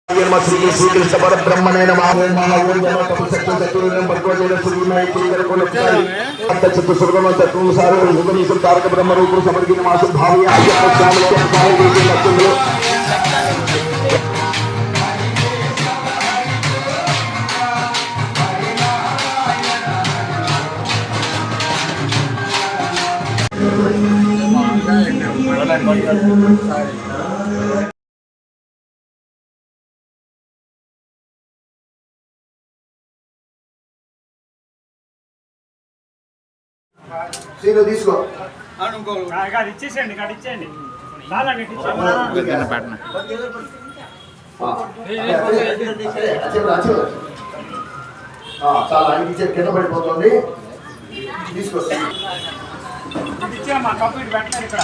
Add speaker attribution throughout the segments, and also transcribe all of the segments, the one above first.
Speaker 1: శ్రీకృష్ణ పరబ్రహ్మణే నమః తారక బ్రహ్మ రూపుడు సమర్గిన మాసు భావి సీను తీసుకో
Speaker 2: ఇచ్చేసేయండి
Speaker 1: చాలా ఆయన ఇచ్చే కింద పడిపోతుంది తీసుకో
Speaker 2: ఇచ్చామా కప్పు ఇటు పెట్టలేదు ఇక్కడ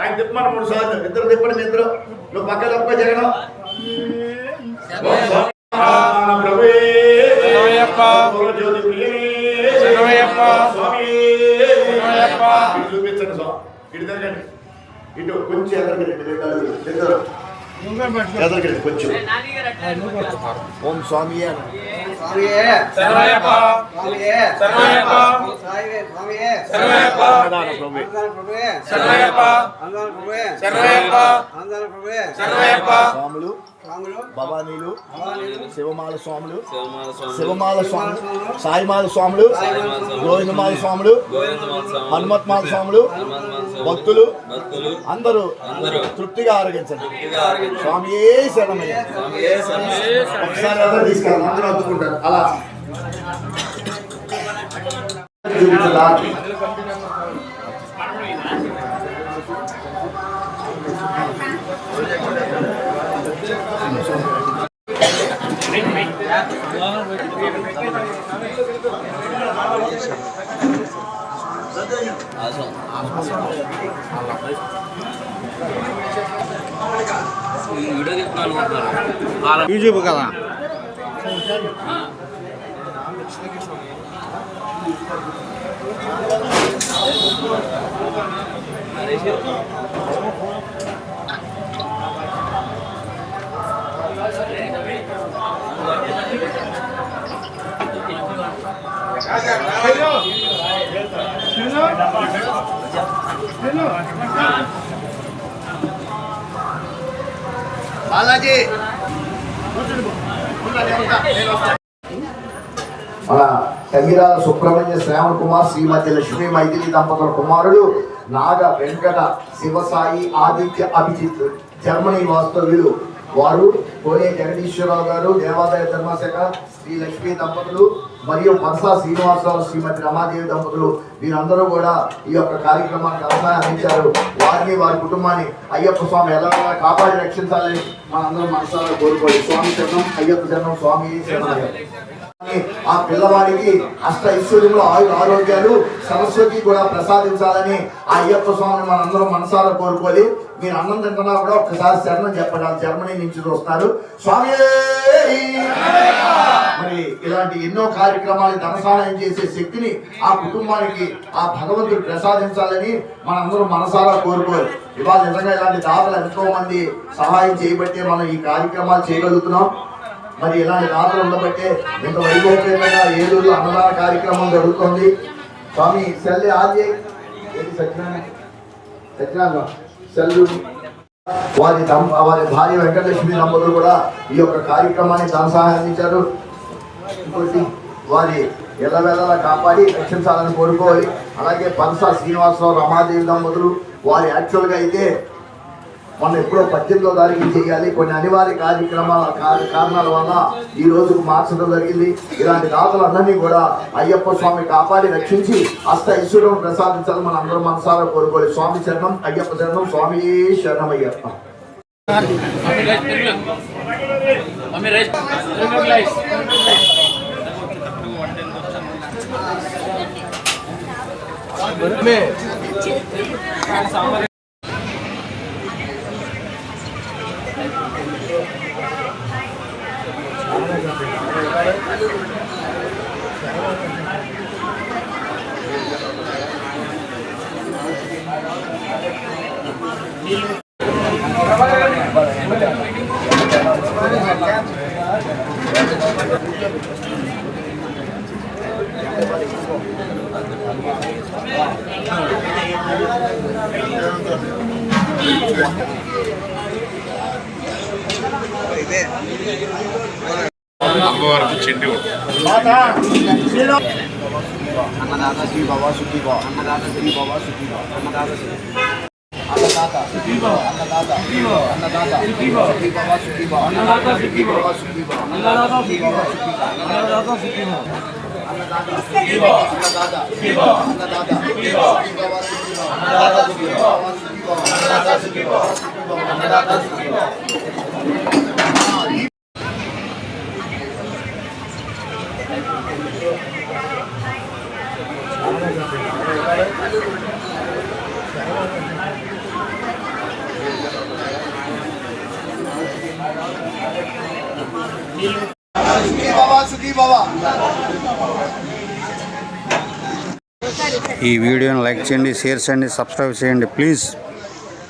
Speaker 1: ఆయన తిప్పమని 3 సార్లు ఇద్దరు తిప్పండి ఇద్దరు నువ్వు పక్క తప్ప జగన్ చూపించండి స్వామి ఇటు తిరగండి ఇటు కొంచెం ఎదరికండి కొంచెం ఓం స్వామి స్వాములు భవానీలు శివమాల స్వాములు శివమాల స్వాములు సాయిమాల స్వాములు గోవిందమాల స్వాములు హనుమత్మాల స్వాములు భక్తులు అందరూ తృప్తిగా ఆరగించండి స్వామియే శరణమయ్య ఒకసారి అందరూ తీసుకెళ్ళాలి అందరూ అందుకుంటారు అలా
Speaker 3: యూట్యూబ్ కదా
Speaker 1: బాలాజీ మన సంగీరాల సుబ్రహ్మణ్య శ్రావణ్ కుమార్ శ్రీమతి లక్ష్మీ మైథిలి దంపతుల కుమారుడు నాగ వెంకట శివసాయి ఆదిత్య అభిజిత్ జర్మనీ వాస్తవ్యులు వారు కోనే జగదీశ్వరరావు గారు దేవాదాయ ధర్మశాఖ శ్రీ లక్ష్మీ దంపతులు మరియు పరసా శ్రీనివాసరావు శ్రీమతి రమాదేవి దంపతులు వీరందరూ కూడా ఈ యొక్క కార్యక్రమానికి అవసరాన్ని అందించారు. వారిని వారి కుటుంబాన్ని అయ్యప్ప స్వామి ఎలా కాపాడి రక్షించాలని మనందరం మనసారా కోరుకోవాలి. స్వామి చరణం అయ్యప్ప చరణం స్వామి ఆ పిల్లవాడికి అష్ట ఐశ్వర్యంలో ఆరోగ్యాలు సరస్వతి కూడా ప్రసాదించాలని ఆ అయ్యప్ప స్వామిని మనందరం మనసారా కోరుకోవాలి. మీరు అన్నం తింటున్నా కూడా ఒక్కసారి శరణం చెప్పండి. జర్మనీ నుంచి వస్తారు స్వామి. మరి ఇలాంటి ఎన్నో కార్యక్రమాలు ధన సహాయం చేసే శక్తిని ఆ కుటుంబానికి ఆ భగవంతుడు ప్రసాదించాలని మనందరం మనసారా కోరుకోవాలి. ఇవాళ నిజంగా ఇలాంటి దాతలు ఎంతో మంది సహాయం చేయబట్టే మనం ఈ కార్యక్రమాలు చేయగలుగుతున్నాం. మరి ఇలాంటి దాతలు ఉండబట్టే ఇంత వైభవపేతంగా ఏలూరులో అన్నదాన కార్యక్రమం జరుగుతుంది. స్వామి సెల్లి ఆది సత్యనారాయణ సెల్లు వారి భార్య వెంకటలక్ష్మి దంపతులు కూడా ఈ యొక్క కార్యక్రమాన్ని ధన సహాయం అందించారు. ఇంకోటి వారి ఎల్లవేళలా కాపాడి రక్షించాలని కోరుకోవాలి. అలాగే పరసా శ్రీనివాసరావు రమాదేవి దంపతులు వారి యాక్చువల్గా అయితే మనం ఎప్పుడో 18వ తారీఖు చేయాలి, కొన్ని అనివార్య కారణాల వల్ల ఈ రోజుకు మార్చడం జరిగింది. ఇలాంటి దాతలందరినీ కూడా అయ్యప్ప స్వామి కాపాడి రక్షించి అష్ట ఐశ్వర్యం ప్రసాదించాలని మనం అందరం మనసారా కోరుకోవాలి. స్వామి శరణం అయ్యప్ప శరణం స్వామి శరణం అయ్యప్ప.
Speaker 4: అమ్మవారికి చెండి
Speaker 1: అన్నదాత శ్రీ బాబా సుఖీ బాబా అన్నదాత శ్రీ బాబా సుఖీ బాబా అన్నదాత అన్నదాత సుఖీ బాబా అన్నదాత అన్నదాత సుఖీ బాబా సుఖీ బాబా సుఖీ బాబా అన్నదాత సుఖీ బాబా సుఖీ బాబా అన్నదాత సుఖీ బాబా సుఖీ బాబా అన్నదాత సుఖీ బాబా అన్నదాత సుఖీ బాబా అన్నదాత సుఖీ బాబా అన్నదాత సుఖీ బాబా సుఖీ బాబా అన్నదాత సుఖీ బాబా సుఖీ బాబా అన్నదాత సుఖీ బాబా అన్నదాత సుఖీ బాబా సుఖీ బాబా
Speaker 3: ఈ వీడియోని లైక్ చేయండి, షేర్ చేయండి, సబ్స్క్రైబ్ చేయండి ప్లీజ్.